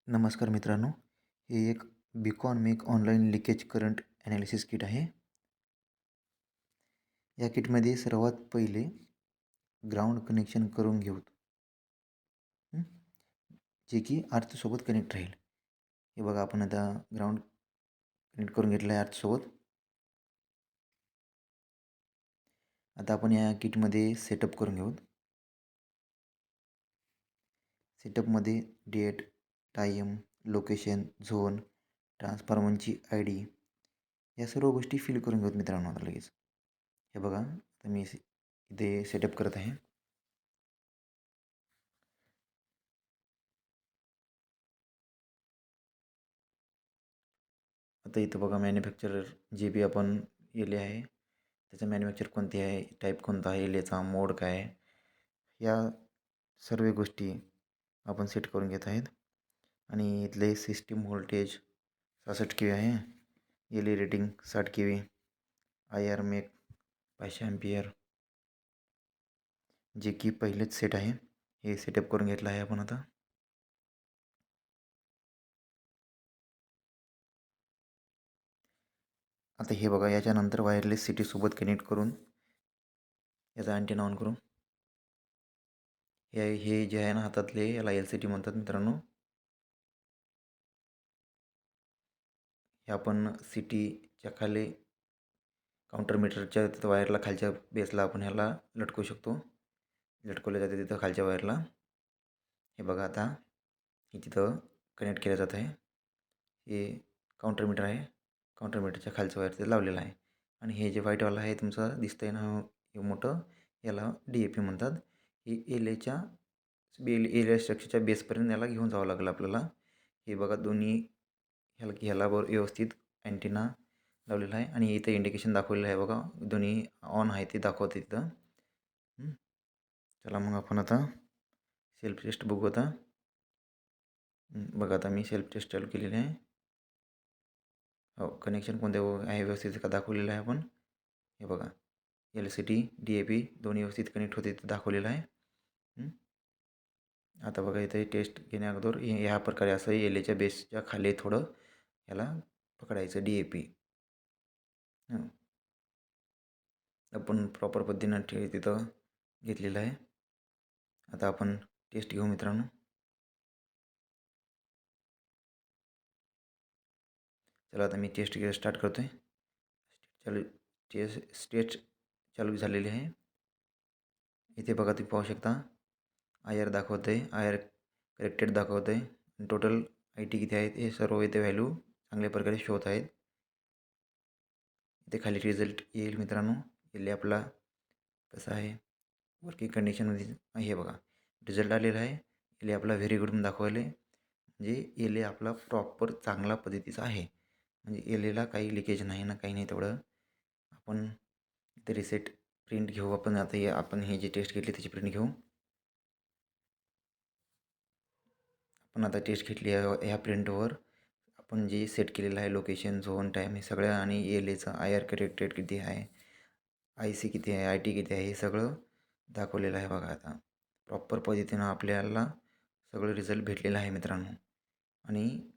नमस्कार मित्रांनो, हे एक beacon make online leakage current analysis kit आहे. या किटमध्ये सर्वात पहिले ग्राउंड कनेक्शन करून घेऊ, हं, जे की अर्थसोबत कनेक्ट राहील. हे बघा, आपण आता ग्राउंड कनेक्ट करून घेतलं आहे अर्थसोबत. आता आपण या किटमध्ये सेटअप करून घेऊ. सेटअपमध्ये डेट, टाईम, लोकेशन, झोन, ट्रान्सफॉर्मरची ID या सर्व गोष्टी फिल करून घेऊत मित्रांनो. आता लगेच हे बघा, आता मी इथे सेटअप करत आहे. आता इथं बघा, मॅन्युफॅक्चरर जे बी आपण एल आहे त्याचं मॅन्युफॅक्चर कोणते आहे, टाईप कोणता आहे, एलएचा मोड काय आहे, या सर्व गोष्टी आपण सेट करून घेत आहेत. आणि इथले सिस्टीम व्होल्टेज 66 kV आहे, L rating 60 kV, IR make 500 ampere, जे की पहिलेच सेट आहे. हे सेटअप करून घेतलं आहे आपण. आता हे बघा, याच्यानंतर वायरलेस सिटीसोबत कनेक्ट करून याचा अँटेना ऑन करू. हे जे आहे ना हातातले, याला LCD म्हणतात मित्रांनो. हे आपण सिटीच्या खाली काउंटर मीटरच्या तिथं वायरला खालच्या बेसला आपण ह्याला लटकवू शकतो. लटकवलं जाते तिथं खालच्या वायरला. हे बघा, आता हे तिथं कनेक्ट केलं जात आहे. हे काउंटर मीटर आहे. काउंटर मीटरच्या खालचं वायर तिथं लावलेलं आहे. आणि हे जे व्हाईटवाला आहे तुमचं दिसतंय ना, हे मोठं, याला DAP म्हणतात. हे एलएच्या स्ट्रक्चरच्या बेसपर्यंत याला घेऊन जावं लागेल आपल्याला. हे बघा, दोन्ही ह्याला व्यवस्थित अँटेना लावलेला आहे. आणि इथे इंडिकेशन दाखवलेलं आहे बघा, दोन्ही ऑन आहे ते दाखवते तिथं. चला मग आपण आता सेल्फ टेस्ट बघू. आता बघा, आता मी सेल्फ टेस्ट चालू केलेली आहे. हो, कनेक्शन कोणते आहे व्यवस्थित का दाखवलेलं आहे आपण. हे बघा, LCD DAP दोन्ही व्यवस्थित कनेक्ट होते ते दाखवलेलं आहे. आता बघा, इथे टेस्ट घेण्या अगोदर ह्या प्रकारे असं एलएच्या बेसच्या खाली थोडं याला पकडायचं DAP. आपण प्रॉपर पद्धतीनं तिथं घेतलेलं आहे. आता आपण टेस्ट घेऊ मित्रांनो. चला, आता मी टेस्ट स्टार्ट करतो आहे. टेस्ट चालू झालेली आहे. इथे बघा, तुम्ही पाहू शकता IR दाखवतं आहे, IR करेक्टेड दाखवतं आहे. टोटल IT किती आहेत हे सर्व इथे व्हॅल्यू चांगल्या प्रकारे शो होत आहेत. इथे खाली रिझल्ट येईल मित्रांनो. एल आपला कसा आहे वर्किंग कंडिशनमध्ये. हे बघा, रिझल्ट आलेला आहे. एल आपला व्हेरी गुड म्हणून दाखवले. म्हणजे एल आपला प्रॉपर चांगला पद्धतीचा आहे. म्हणजे एलला काही लिकेज नाही ना, काही नाही. तेवढं आपण इथे रिसेट प्रिंट घेऊ. आपण आता आपण हे जी टेस्ट घेतली त्याची प्रिंट घेऊ. आपण आता टेस्ट घेतली आहे. ह्या प्रिंटवर आपण जे सेट केलेलं आहे लोकेशन, झोन, टाईम हे सगळं, आणि एलएचा IR करेक्टेड किती आहे, IC किती आहे, IT किती आहे, हे सगळं दाखवलेलं आहे. बघा, आता प्रॉपर पद्धतीनं आपल्याला सगळं रिझल्ट भेटलेलं आहे मित्रांनो. आणि